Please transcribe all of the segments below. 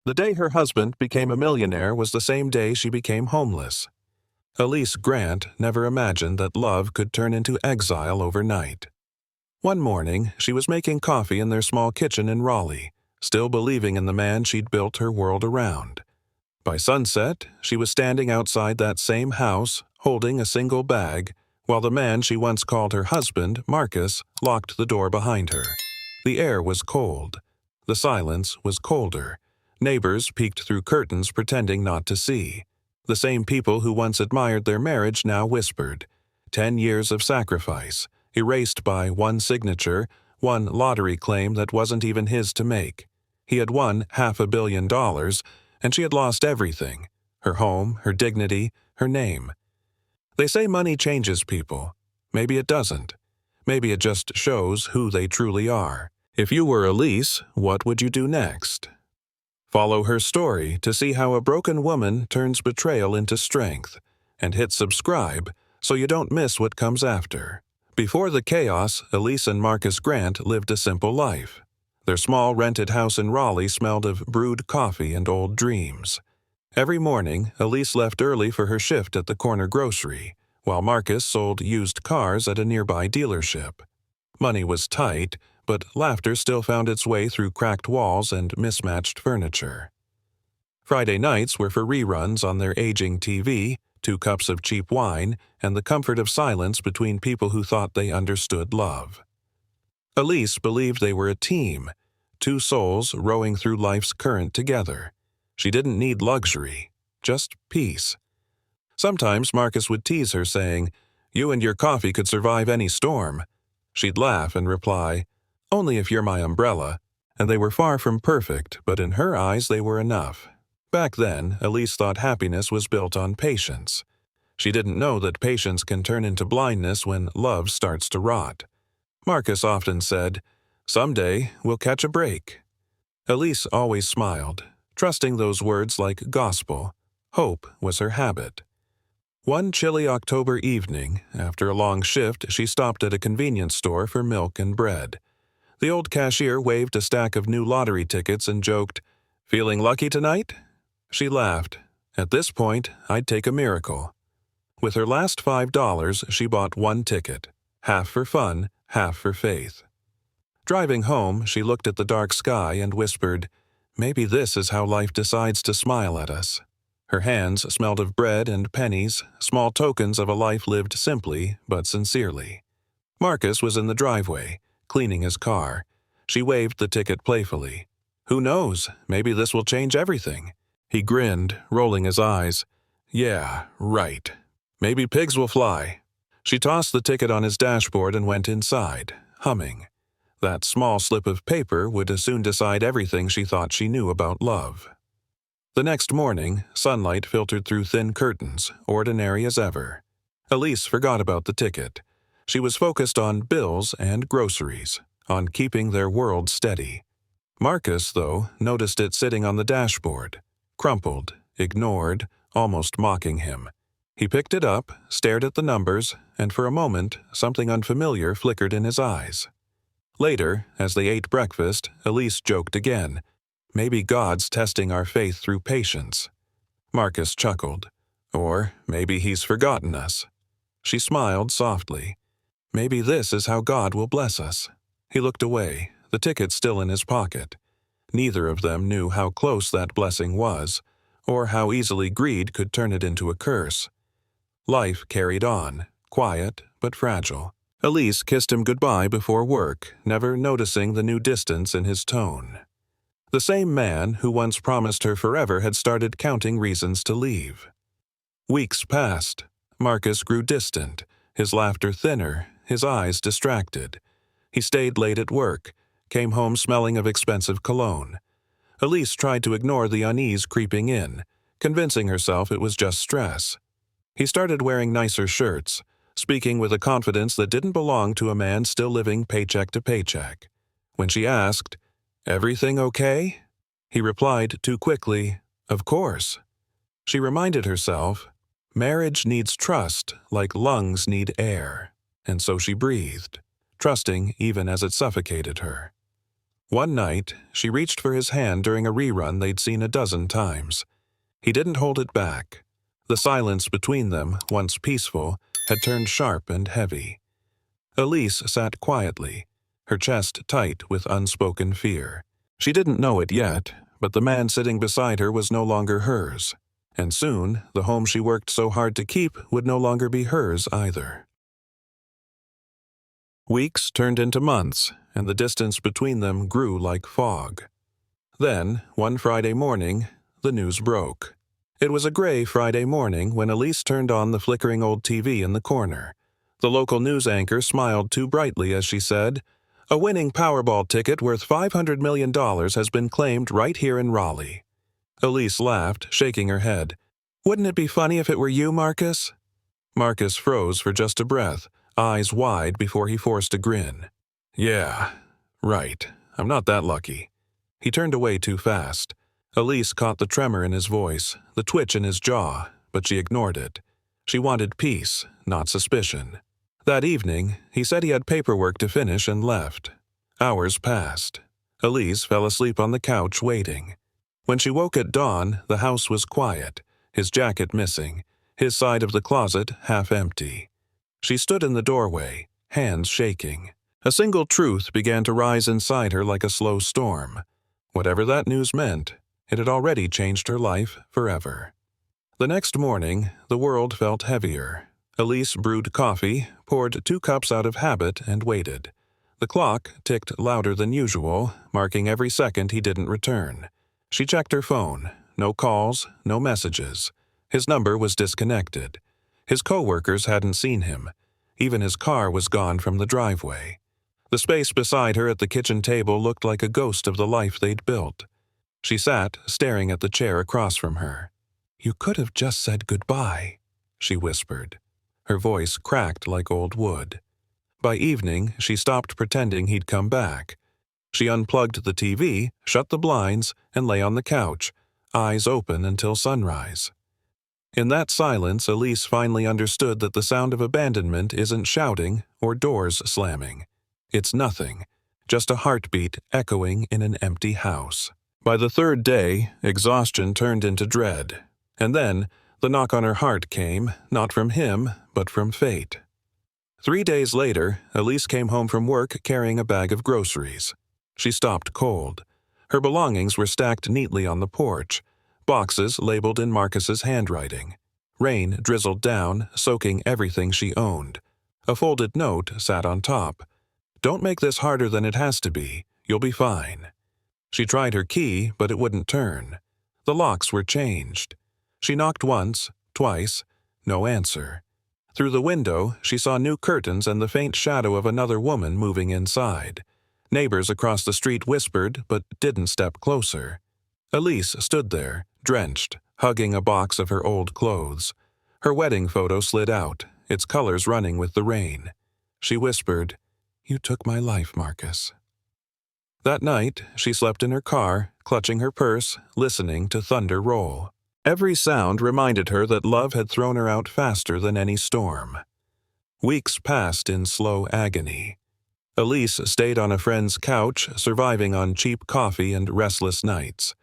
The day her husband became a millionaire was the same day she became homeless. Elise Grant never imagined that love could turn into exile overnight. One morning, she was making coffee in their small kitchen in Raleigh, still believing in the man she'd built her world around. By sunset, she was standing outside that same house, holding a single bag, while the man she once called her husband, Marcus, locked the door behind her. The air was cold. The silence was colder. Neighbors peeked through curtains pretending not to see. The same people who once admired their marriage now whispered. 10 years of sacrifice, erased by one signature, one lottery claim that wasn't even his to make. He had won $500 million, and she had lost everything: her home, her dignity, her name. They say money changes people. Maybe it doesn't. Maybe it just shows who they truly are. If you were Elise, what would you do next? Follow her story to see how a broken woman turns betrayal into strength, and hit subscribe so you don't miss what comes after. Before the chaos, Elise and Marcus Grant lived a simple life. Their small rented house in Raleigh smelled of brewed coffee and old dreams. Every morning, Elise left early for her shift at the corner grocery, while Marcus sold used cars at a nearby dealership. Money was tight, but laughter still found its way through cracked walls and mismatched furniture. Friday nights were for reruns on their aging TV, 2 cups of cheap wine, and the comfort of silence between people who thought they understood love. Elise believed they were a team, 2 souls rowing through life's current together. She didn't need luxury, just peace. Sometimes Marcus would tease her, saying, "You and your coffee could survive any storm." She'd laugh and reply, "Only if you're my umbrella," and they were far from perfect, but in her eyes they were enough. Back then, Elise thought happiness was built on patience. She didn't know that patience can turn into blindness when love starts to rot. Marcus often said, "Someday we'll catch a break." Elise always smiled, trusting those words like gospel. Hope was her habit. One chilly October evening, after a long shift, she stopped at a convenience store for milk and bread. The old cashier waved a stack of new lottery tickets and joked, "Feeling lucky tonight?" She laughed. At this point, I'd take a miracle. With her last $5, she bought 1 ticket, half for fun, half for faith. Driving home, she looked at the dark sky and whispered, "Maybe this is how life decides to smile at us." Her hands smelled of bread and pennies, small tokens of a life lived simply but sincerely. Marcus was in the driveway, cleaning his car. She waved the ticket playfully. "Who knows? Maybe this will change everything." He grinned, rolling his eyes. "Yeah, right. Maybe pigs will fly." She tossed the ticket on his dashboard and went inside, humming. That small slip of paper would as soon decide everything she thought she knew about love. The next morning, sunlight filtered through thin curtains, ordinary as ever. Elise forgot about the ticket. She was focused on bills and groceries, on keeping their world steady. Marcus, though, noticed it sitting on the dashboard, crumpled, ignored, almost mocking him. He picked it up, stared at the numbers, and for a moment, something unfamiliar flickered in his eyes. Later, as they ate breakfast, Elise joked again, "Maybe God's testing our faith through patience." Marcus chuckled. "Or maybe he's forgotten us." She smiled softly. "Maybe this is how God will bless us." He looked away, the ticket still in his pocket. Neither of them knew how close that blessing was, or how easily greed could turn it into a curse. Life carried on, quiet but fragile. Elise kissed him goodbye before work, never noticing the new distance in his tone. The same man who once promised her forever had started counting reasons to leave. Weeks passed. Marcus grew distant, his laughter thinner, his eyes distracted. He stayed late at work, came home smelling of expensive cologne. Elise tried to ignore the unease creeping in, convincing herself it was just stress. He started wearing nicer shirts, speaking with a confidence that didn't belong to a man still living paycheck to paycheck. When she asked, "Everything okay?" he replied too quickly, "Of course." She reminded herself, marriage needs trust like lungs need air, and so she breathed, trusting even as it suffocated her. One night, she reached for his hand during a rerun they'd seen a dozen times. He didn't hold it back. The silence between them, once peaceful, had turned sharp and heavy. Elise sat quietly, her chest tight with unspoken fear. She didn't know it yet, but the man sitting beside her was no longer hers, and soon the home she worked so hard to keep would no longer be hers either. Weeks turned into months, and the distance between them grew like fog. Then, one Friday morning, the news broke. It was a gray Friday morning when Elise turned on the flickering old TV in the corner. The local news anchor smiled too brightly as she said, "A winning Powerball ticket worth $500 million has been claimed right here in Raleigh." Elise laughed, shaking her head. "Wouldn't it be funny if it were you, Marcus?" Marcus froze for just a breath, eyes wide before he forced a grin. "Yeah, right. I'm not that lucky." He turned away too fast. Elise caught the tremor in his voice, the twitch in his jaw, but she ignored it. She wanted peace, not suspicion. That evening, he said he had paperwork to finish and left. Hours passed. Elise fell asleep on the couch waiting. When she woke at dawn, the house was quiet, his jacket missing, his side of the closet half empty. She stood in the doorway, hands shaking. A single truth began to rise inside her like a slow storm. Whatever that news meant, it had already changed her life forever. The next morning, the world felt heavier. Elise brewed coffee, poured 2 cups out of habit, and waited. The clock ticked louder than usual, marking every second he didn't return. She checked her phone. No calls, no messages. His number was disconnected. His coworkers hadn't seen him. Even his car was gone from the driveway. The space beside her at the kitchen table looked like a ghost of the life they'd built. She sat, staring at the chair across from her. "You could have just said goodbye," she whispered. Her voice cracked like old wood. By evening, she stopped pretending he'd come back. She unplugged the TV, shut the blinds, and lay on the couch, eyes open until sunrise. In that silence, Elise finally understood that the sound of abandonment isn't shouting or doors slamming. It's nothing, just a heartbeat echoing in an empty house. By the third day, exhaustion turned into dread. And then, the knock on her heart came, not from him, but from fate. 3 days later, Elise came home from work carrying a bag of groceries. She stopped cold. Her belongings were stacked neatly on the porch, boxes labeled in Marcus's handwriting. Rain drizzled down, soaking everything she owned. A folded note sat on top. "Don't make this harder than it has to be. You'll be fine." She tried her key, but it wouldn't turn. The locks were changed. She knocked once, twice, no answer. Through the window, she saw new curtains and the faint shadow of another woman moving inside. Neighbors across the street whispered, but didn't step closer. Elise stood there, drenched, hugging a box of her old clothes. Her wedding photo slid out, its colors running with the rain. She whispered, "You took my life, Marcus." That night, she slept in her car, clutching her purse, listening to thunder roll. Every sound reminded her that love had thrown her out faster than any storm. Weeks passed in slow agony. Elise stayed on a friend's couch, surviving on cheap coffee and restless nights.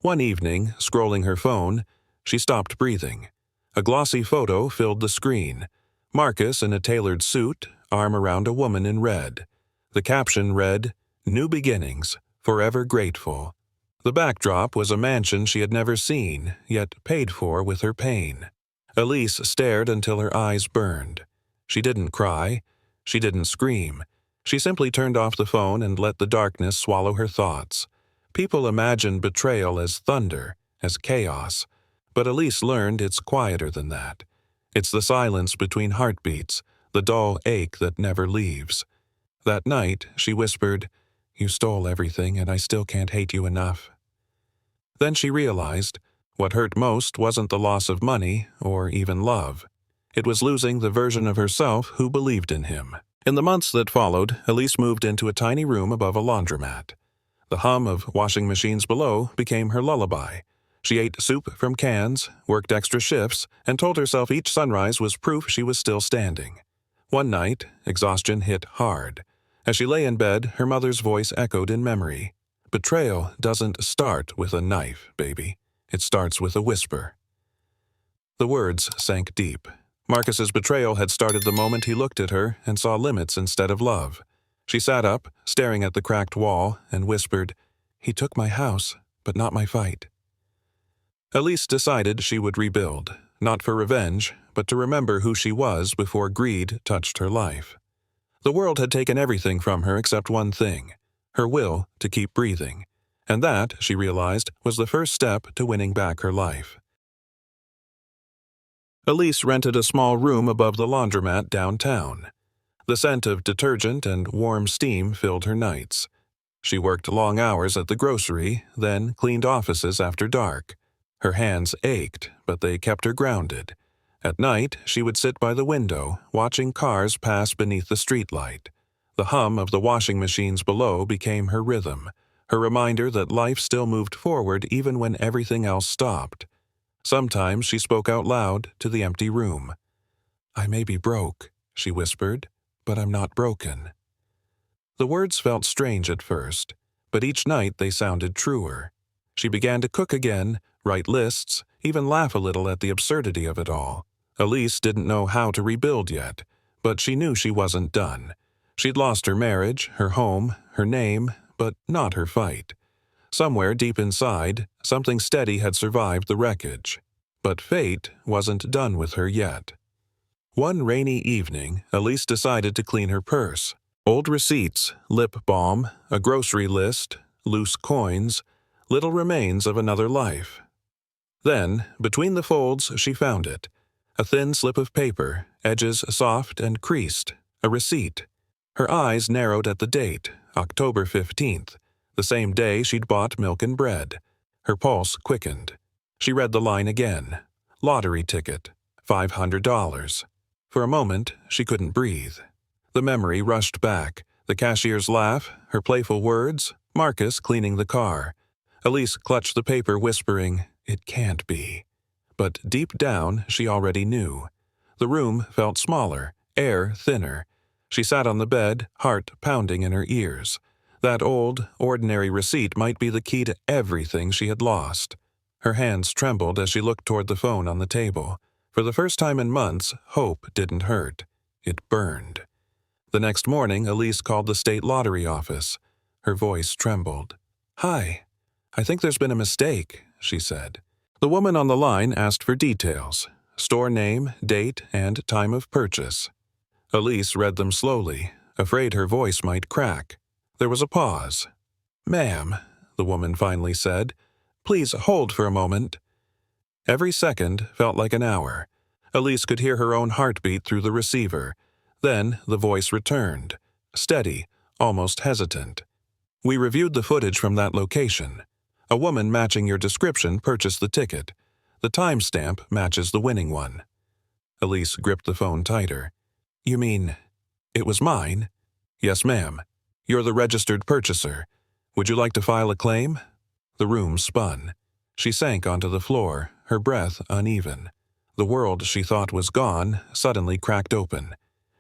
One evening, scrolling her phone, she stopped breathing. A glossy photo filled the screen. Marcus in a tailored suit, arm around a woman in red. The caption read, "New beginnings, forever grateful." The backdrop was a mansion she had never seen, yet paid for with her pain. Elise stared until her eyes burned. She didn't cry. She didn't scream. She simply turned off the phone and let the darkness swallow her thoughts. People imagine betrayal as thunder, as chaos. But Elise learned it's quieter than that. It's the silence between heartbeats, the dull ache that never leaves. That night, she whispered, "You stole everything, and I still can't hate you enough." Then she realized, what hurt most wasn't the loss of money, or even love. It was losing the version of herself who believed in him. In the months that followed, Elise moved into a tiny room above a laundromat. The hum of washing machines below became her lullaby. She ate soup from cans, worked extra shifts, and told herself each sunrise was proof she was still standing. One night, exhaustion hit hard. As she lay in bed, her mother's voice echoed in memory. "Betrayal doesn't start with a knife, baby. It starts with a whisper." The words sank deep. Marcus's betrayal had started the moment he looked at her and saw limits instead of love. She sat up, staring at the cracked wall, and whispered, "He took my house, but not my fight." Elise decided she would rebuild, not for revenge, but to remember who she was before greed touched her life. The world had taken everything from her except one thing, her will to keep breathing, and that, she realized, was the first step to winning back her life. Elise rented a small room above the laundromat downtown. The scent of detergent and warm steam filled her nights. She worked long hours at the grocery, then cleaned offices after dark. Her hands ached, but they kept her grounded. At night, she would sit by the window, watching cars pass beneath the streetlight. The hum of the washing machines below became her rhythm, her reminder that life still moved forward even when everything else stopped. Sometimes she spoke out loud to the empty room. "I may be broke," she whispered, "but I'm not broken." The words felt strange at first, but each night they sounded truer. She began to cook again, write lists, even laugh a little at the absurdity of it all. Elise didn't know how to rebuild yet, but she knew she wasn't done. She'd lost her marriage, her home, her name, but not her fight. Somewhere deep inside, something steady had survived the wreckage. But fate wasn't done with her yet. One rainy evening, Elise decided to clean her purse. Old receipts, lip balm, a grocery list, loose coins, little remains of another life. Then, between the folds, she found it. A thin slip of paper, edges soft and creased, a receipt. Her eyes narrowed at the date, October 15th, the same day she'd bought milk and bread. Her pulse quickened. She read the line again. Lottery ticket, $500. For a moment, she couldn't breathe. The memory rushed back, the cashier's laugh, her playful words, Marcus cleaning the car. Elise clutched the paper, whispering, "It can't be." But deep down, she already knew. The room felt smaller, air thinner. She sat on the bed, heart pounding in her ears. That old, ordinary receipt might be the key to everything she had lost. Her hands trembled as she looked toward the phone on the table. For the first time in months, hope didn't hurt. It burned. The next morning, Elise called the state lottery office. Her voice trembled. "Hi. I think there's been a mistake," she said. The woman on the line asked for details, store name, date, and time of purchase. Elise read them slowly, afraid her voice might crack. There was a pause. "Ma'am," the woman finally said, "please hold for a moment." Every second felt like an hour. Elise could hear her own heartbeat through the receiver. Then the voice returned, steady, almost hesitant. "We reviewed the footage from that location. A woman matching your description purchased the ticket. The timestamp matches the winning one." Elise gripped the phone tighter. "You mean, it was mine?" "Yes, ma'am. You're the registered purchaser. Would you like to file a claim?" The room spun. She sank onto the floor, her breath uneven. The world she thought was gone suddenly cracked open.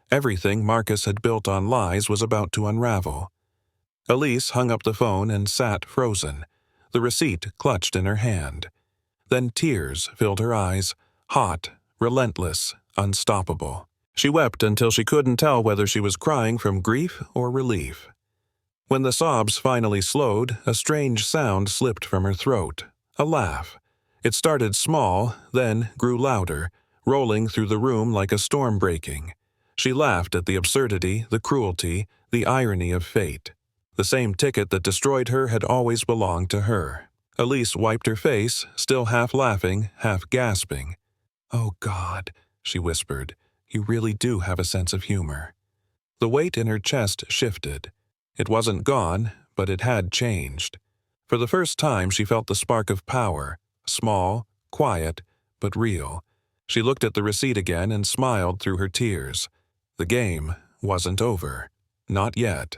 Everything Marcus had built on lies was about to unravel. Elise hung up the phone and sat frozen, the receipt clutched in her hand. Then tears filled her eyes, hot, relentless, unstoppable. She wept until she couldn't tell whether she was crying from grief or relief. When the sobs finally slowed, a strange sound slipped from her throat, a laugh. It started small, then grew louder, rolling through the room like a storm breaking. She laughed at the absurdity, the cruelty, the irony of fate. The same ticket that destroyed her had always belonged to her. Elise wiped her face, still half laughing, half gasping. "Oh, God," she whispered, "you really do have a sense of humor." The weight in her chest shifted. It wasn't gone, but it had changed. For the first time she felt the spark of power, small, quiet, but real. She looked at the receipt again and smiled through her tears. The game wasn't over. Not yet.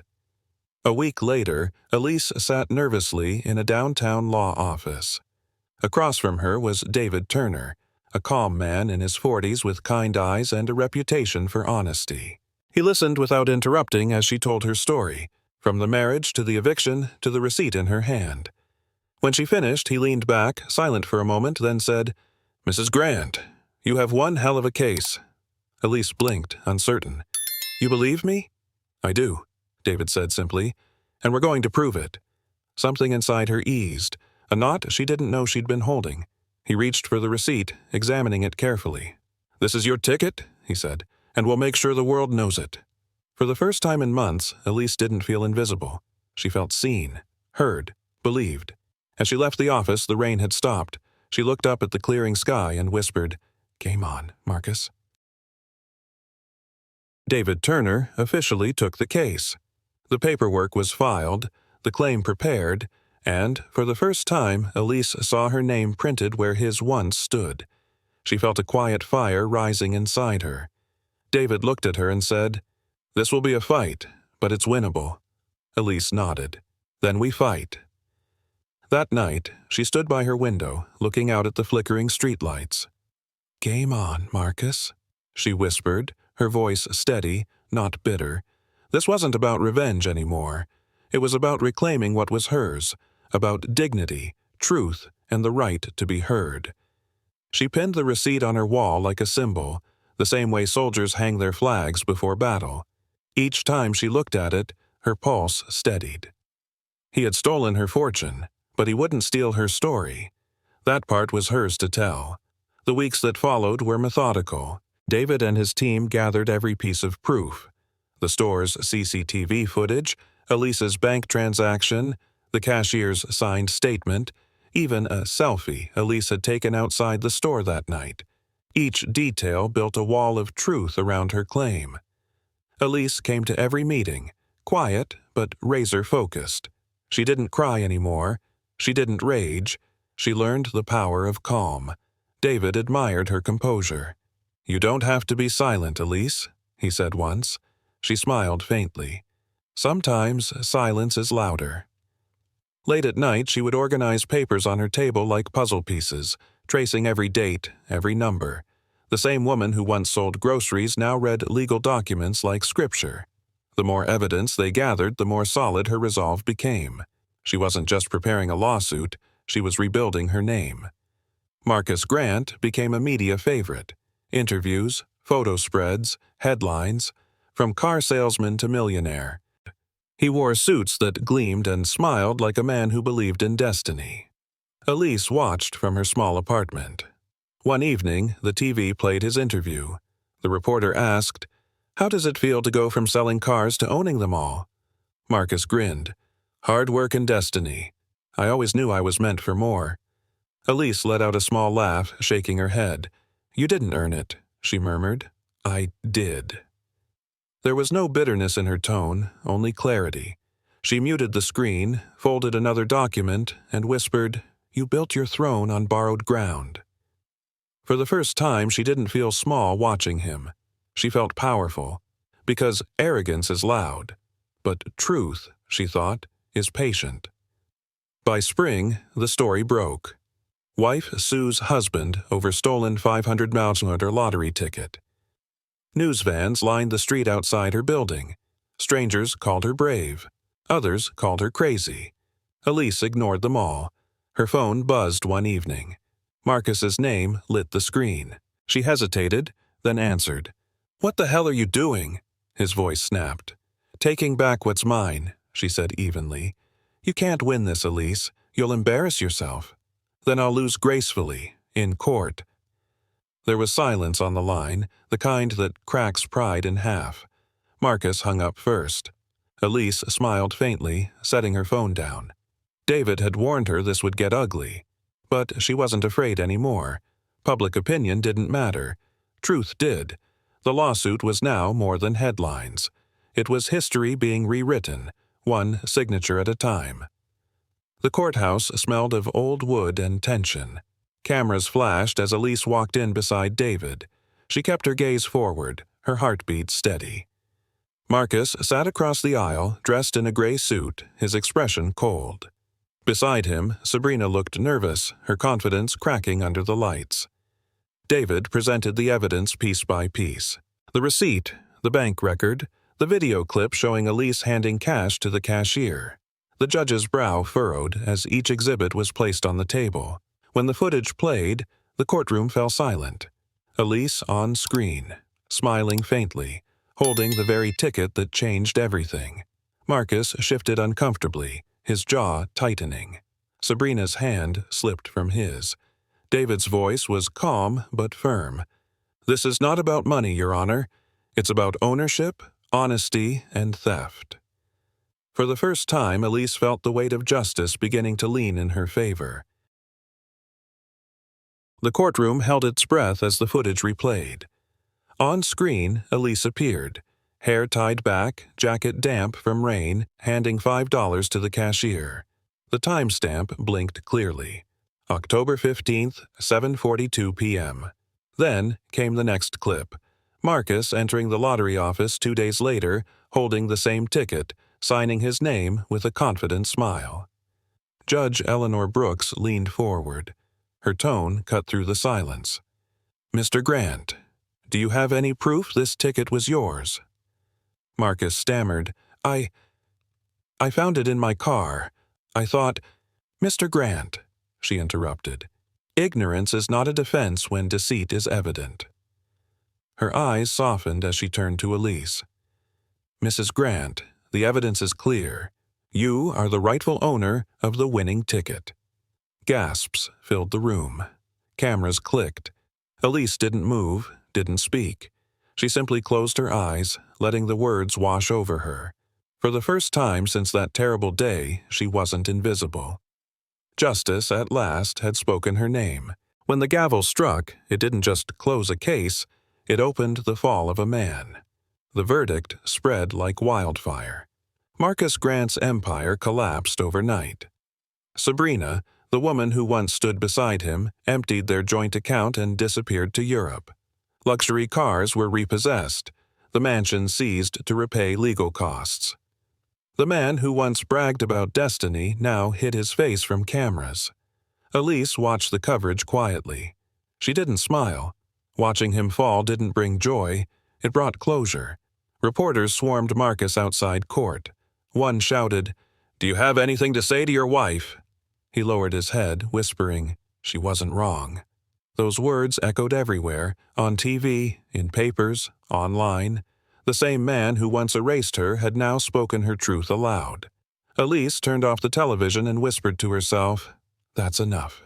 A week later, Elise sat nervously in a downtown law office. Across from her was David Turner, a calm man in his 40s with kind eyes and a reputation for honesty. He listened without interrupting as she told her story, from the marriage to the eviction to the receipt in her hand. When she finished, he leaned back, silent for a moment, then said, "Mrs. Grant, you have one hell of a case." Elise blinked, uncertain. "You believe me?" "I do," David said simply, "and we're going to prove it." Something inside her eased, a knot she didn't know she'd been holding. He reached for the receipt, examining it carefully. "This is your ticket," he said, "and we'll make sure the world knows it." For the first time in months, Elise didn't feel invisible. She felt seen, heard, believed. As she left the office, the rain had stopped. She looked up at the clearing sky and whispered, "Game on, Marcus." David Turner officially took the case. The paperwork was filed, the claim prepared, and, for the first time, Elise saw her name printed where his once stood. She felt a quiet fire rising inside her. David looked at her and said, "This will be a fight, but it's winnable." Elise nodded. "Then we fight." That night, she stood by her window, looking out at the flickering streetlights. "Game on, Marcus," she whispered, her voice steady, not bitter. This wasn't about revenge anymore. It was about reclaiming what was hers, about dignity, truth, and the right to be heard. She pinned the receipt on her wall like a symbol, the same way soldiers hang their flags before battle. Each time she looked at it, her pulse steadied. He had stolen her fortune, but he wouldn't steal her story. That part was hers to tell. The weeks that followed were methodical. David and his team gathered every piece of proof. The store's CCTV footage, Elise's bank transaction, the cashier's signed statement, even a selfie Elise had taken outside the store that night. Each detail built a wall of truth around her claim. Elise came to every meeting, quiet but razor-focused. She didn't cry anymore. She didn't rage. She learned the power of calm. David admired her composure. "You don't have to be silent, Elise," he said once. She smiled faintly. Sometimes silence is louder. Late at night, she would organize papers on her table like puzzle pieces, tracing every date, every number. The same woman who once sold groceries now read legal documents like scripture. The more evidence they gathered, the more solid her resolve became. She wasn't just preparing a lawsuit, she was rebuilding her name. Marcus Grant became a media favorite. Interviews, photo spreads, headlines, from car salesman to millionaire. He wore suits that gleamed and smiled like a man who believed in destiny. Elise watched from her small apartment. One evening, the TV played his interview. The reporter asked, "How does it feel to go from selling cars to owning them all?" Marcus grinned. "Hard work and destiny. I always knew I was meant for more." Elise let out a small laugh, shaking her head. "You didn't earn it," she murmured. "I did." There was no bitterness in her tone, only clarity. She muted the screen, folded another document, and whispered, "You built your throne on borrowed ground." For the first time, she didn't feel small watching him. She felt powerful, because arrogance is loud. But truth, she thought, is patient. By spring, the story broke. Wife sues husband over stolen 500,000 lottery ticket. News vans lined the street outside her building. Strangers called her brave. Others called her crazy. Elise ignored them all. Her phone buzzed one evening. Marcus's name lit the screen. She hesitated, then answered. "What the hell are you doing?" His voice snapped. "Taking back what's mine," she said evenly. "You can't win this, Elise. You'll embarrass yourself. Then I'll lose gracefully, in court." There was silence on the line, the kind that cracks pride in half. Marcus hung up first. Elise smiled faintly, setting her phone down. David had warned her this would get ugly. But she wasn't afraid anymore. Public opinion didn't matter. Truth did. The lawsuit was now more than headlines. It was history being rewritten, one signature at a time. The courthouse smelled of old wood and tension. Cameras flashed as Elise walked in beside David. She kept her gaze forward, her heartbeat steady. Marcus sat across the aisle, dressed in a gray suit, his expression cold. Beside him, Sabrina looked nervous, her confidence cracking under the lights. David presented the evidence piece by piece. The receipt, The bank record, the video clip showing Elise handing cash to the cashier. The judge's brow furrowed as each exhibit was placed on the table. When the footage played, the courtroom fell silent. Elise on screen, smiling faintly, holding the very ticket that changed everything. Marcus shifted uncomfortably, his jaw tightening. Sabrina's hand slipped from his. David's voice was calm but firm. "This is not about money, Your Honor. It's about ownership, honesty, and theft." For the first time, Elise felt the weight of justice beginning to lean in her favor. The courtroom held its breath as the footage replayed. On screen, Elise appeared, hair tied back, jacket damp from rain, handing $5 to the cashier. The timestamp blinked clearly. October 15th, 7:42 p.m. Then came the next clip. Marcus entering the lottery office 2 days later, holding the same ticket, signing his name with a confident smile. Judge Eleanor Brooks leaned forward. Her tone cut through the silence. "Mr. Grant, do you have any proof this ticket was yours?" Marcus stammered, I found it in my car. I thought—" "Mr. Grant," she interrupted, "ignorance is not a defense when deceit is evident." Her eyes softened as she turned to Elise. "Mrs. Grant, the evidence is clear. You are the rightful owner of the winning ticket." Gasps filled the room. Cameras clicked. Elise didn't move, didn't speak. She simply closed her eyes, letting the words wash over her. For the first time since that terrible day, she wasn't invisible. Justice, at last, had spoken her name. When the gavel struck, it didn't just close a case, it opened the fall of a man. The verdict spread like wildfire. Marcus Grant's empire collapsed overnight. Sabrina, the woman who once stood beside him, emptied their joint account and disappeared to Europe. Luxury cars were repossessed, the mansion seized to repay legal costs. The man who once bragged about destiny now hid his face from cameras. Elise watched the coverage quietly. She didn't smile. Watching him fall didn't bring joy, it brought closure. Reporters swarmed Marcus outside court. One shouted, "Do you have anything to say to your wife?" He lowered his head, whispering, "She wasn't wrong." Those words echoed everywhere, on TV, in papers, online. The same man who once erased her had now spoken her truth aloud. Elise turned off the television and whispered to herself, "That's enough."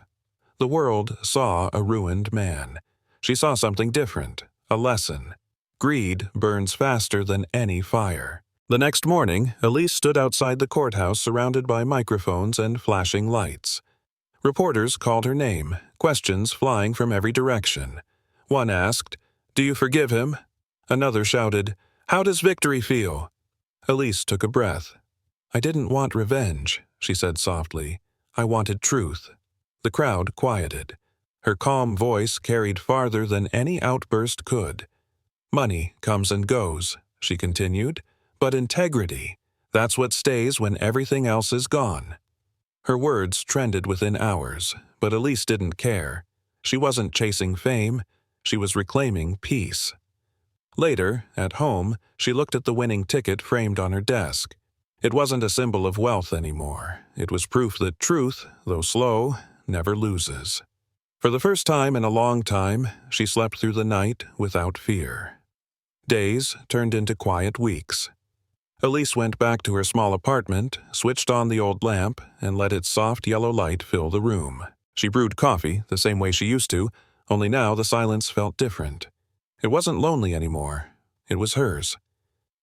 The world saw a ruined man. She saw something different, a lesson. Greed burns faster than any fire. The next morning, Elise stood outside the courthouse surrounded by microphones and flashing lights. Reporters called her name, questions flying from every direction. One asked, "Do you forgive him?" Another shouted, "How does victory feel?" Elise took a breath. "I didn't want revenge," she said softly. "I wanted truth." The crowd quieted. Her calm voice carried farther than any outburst could. "Money comes and goes," she continued, "but integrity, that's what stays when everything else is gone." Her words trended within hours, but Elise didn't care. She wasn't chasing fame, she was reclaiming peace. Later, at home, she looked at the winning ticket framed on her desk. It wasn't a symbol of wealth anymore. It was proof that truth, though slow, never loses. For the first time in a long time, she slept through the night without fear. Days turned into quiet weeks. Elise went back to her small apartment, switched on the old lamp, and let its soft yellow light fill the room. She brewed coffee the same way she used to, only now the silence felt different. It wasn't lonely anymore. It was hers.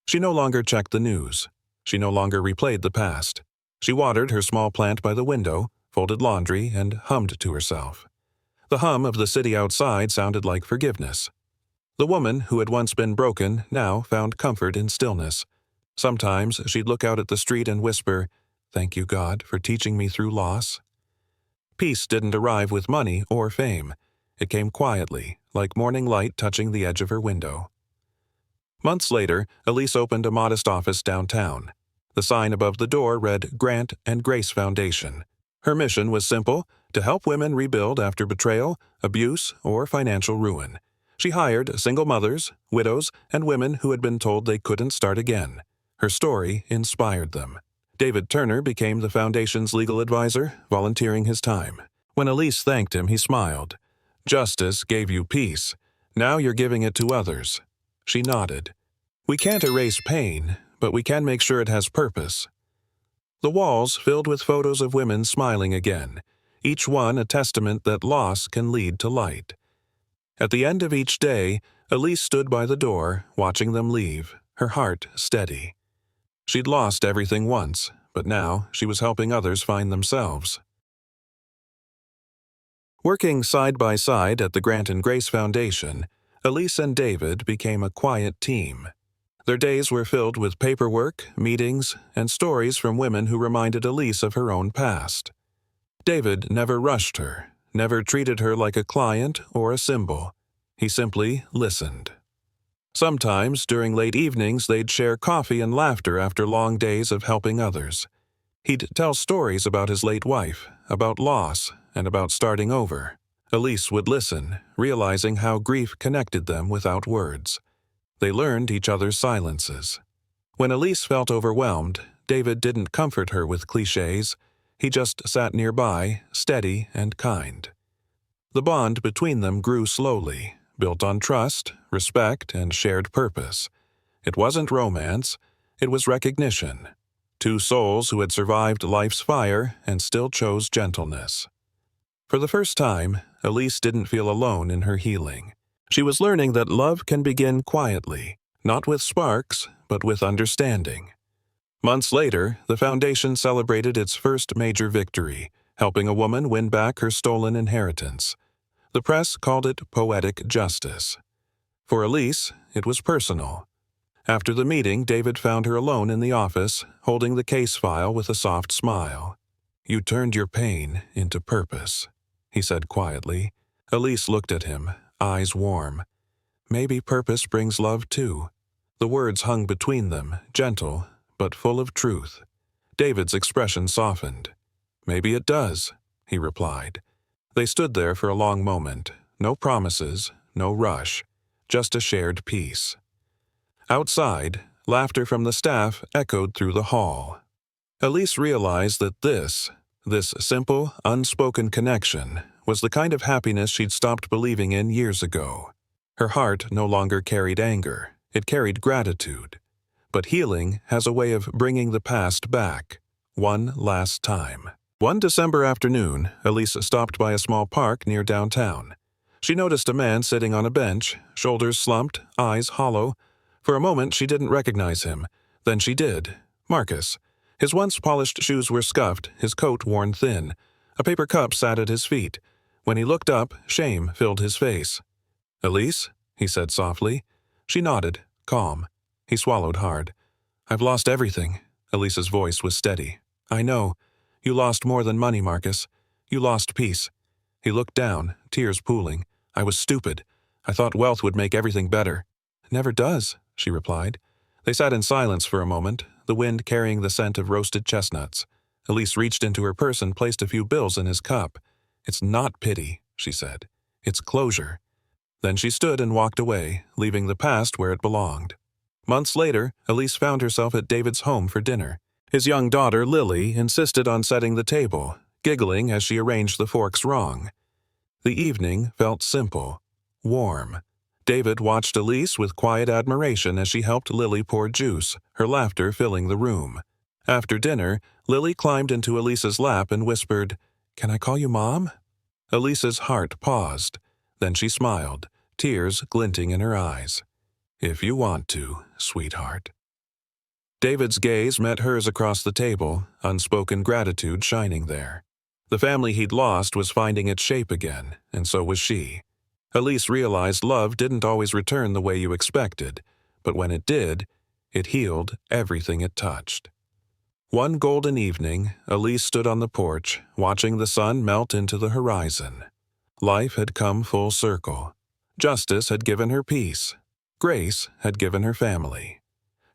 She no longer checked the news. She no longer replayed the past. She watered her small plant by the window, folded laundry, and hummed to herself. The hum of the city outside sounded like forgiveness. The woman who had once been broken now found comfort in stillness. Sometimes she'd look out at the street and whisper, "Thank you, God, for teaching me through loss." Peace didn't arrive with money or fame. It came quietly, like morning light touching the edge of her window. Months later, Elise opened a modest office downtown. The sign above the door read Grant and Grace Foundation. Her mission was simple, to help women rebuild after betrayal, abuse, or financial ruin. She hired single mothers, widows, and women who had been told they couldn't start again. Her story inspired them. David Turner became the foundation's legal advisor, volunteering his time. When Elise thanked him, he smiled. "Justice gave you peace. Now you're giving it to others." She nodded. "We can't erase pain, but we can make sure it has purpose." The walls filled with photos of women smiling again, each one a testament that loss can lead to light. At the end of each day, Elise stood by the door, watching them leave, her heart steady. She'd lost everything once, but now she was helping others find themselves. Working side by side at the Grant and Grace Foundation, Elise and David became a quiet team. Their days were filled with paperwork, meetings, and stories from women who reminded Elise of her own past. David never rushed her, never treated her like a client or a symbol. He simply listened. Sometimes, during late evenings, they'd share coffee and laughter after long days of helping others. He'd tell stories about his late wife, about loss, and about starting over. Elise would listen, realizing how grief connected them without words. They learned each other's silences. When Elise felt overwhelmed, David didn't comfort her with cliches. He just sat nearby, steady and kind. The bond between them grew slowly, built on trust, respect, and shared purpose. It wasn't romance, it was recognition. Two souls who had survived life's fire and still chose gentleness. For the first time, Elise didn't feel alone in her healing. She was learning that love can begin quietly, not with sparks, but with understanding. Months later, the foundation celebrated its first major victory, helping a woman win back her stolen inheritance. The press called it poetic justice. For Elise, it was personal. After the meeting, David found her alone in the office, holding the case file with a soft smile. "You turned your pain into purpose," he said quietly. Elise looked at him, eyes warm. "Maybe purpose brings love too." The words hung between them, gentle, but full of truth. David's expression softened. "Maybe it does," he replied. They stood there for a long moment, no promises, no rush, just a shared peace. Outside, laughter from the staff echoed through the hall. Elise realized that this simple, unspoken connection, was the kind of happiness she'd stopped believing in years ago. Her heart no longer carried anger, it carried gratitude. But healing has a way of bringing the past back, one last time. One December afternoon, Elise stopped by a small park near downtown. She noticed a man sitting on a bench, shoulders slumped, eyes hollow. For a moment she didn't recognize him. Then she did. Marcus. His once polished shoes were scuffed, his coat worn thin. A paper cup sat at his feet. When he looked up, shame filled his face. "Elise?" he said softly. She nodded, calm. He swallowed hard. "I've lost everything." Elise's voice was steady. "I know. You lost more than money, Marcus. You lost peace." He looked down, tears pooling. "I was stupid. I thought wealth would make everything better." "Never does," she replied. They sat in silence for a moment, the wind carrying the scent of roasted chestnuts. Elise reached into her purse and placed a few bills in his cup. "It's not pity," she said. "It's closure." Then she stood and walked away, leaving the past where it belonged. Months later, Elise found herself at David's home for dinner. His young daughter, Lily, insisted on setting the table, giggling as she arranged the forks wrong. The evening felt simple, warm. David watched Elise with quiet admiration as she helped Lily pour juice, her laughter filling the room. After dinner, Lily climbed into Elise's lap and whispered, "Can I call you Mom?" Elise's heart paused. Then she smiled, tears glinting in her eyes. "If you want to, sweetheart." David's gaze met hers across the table, unspoken gratitude shining there. The family he'd lost was finding its shape again, and so was she. Elise realized love didn't always return the way you expected, but when it did, it healed everything it touched. One golden evening, Elise stood on the porch, watching the sun melt into the horizon. Life had come full circle. Justice had given her peace. Grace had given her family.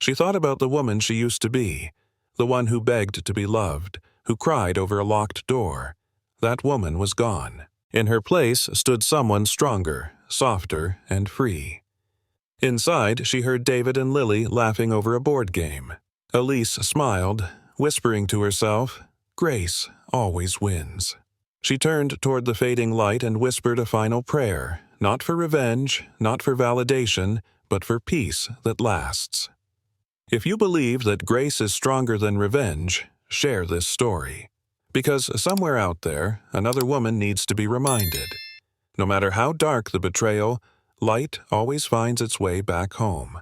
She thought about the woman she used to be, the one who begged to be loved, who cried over a locked door. That woman was gone. In her place stood someone stronger, softer, and free. Inside, she heard David and Lily laughing over a board game. Elise smiled, whispering to herself, "Grace always wins." She turned toward the fading light and whispered a final prayer, not for revenge, not for validation, but for peace that lasts. If you believe that grace is stronger than revenge, share this story. Because somewhere out there, another woman needs to be reminded. No matter how dark the betrayal, light always finds its way back home.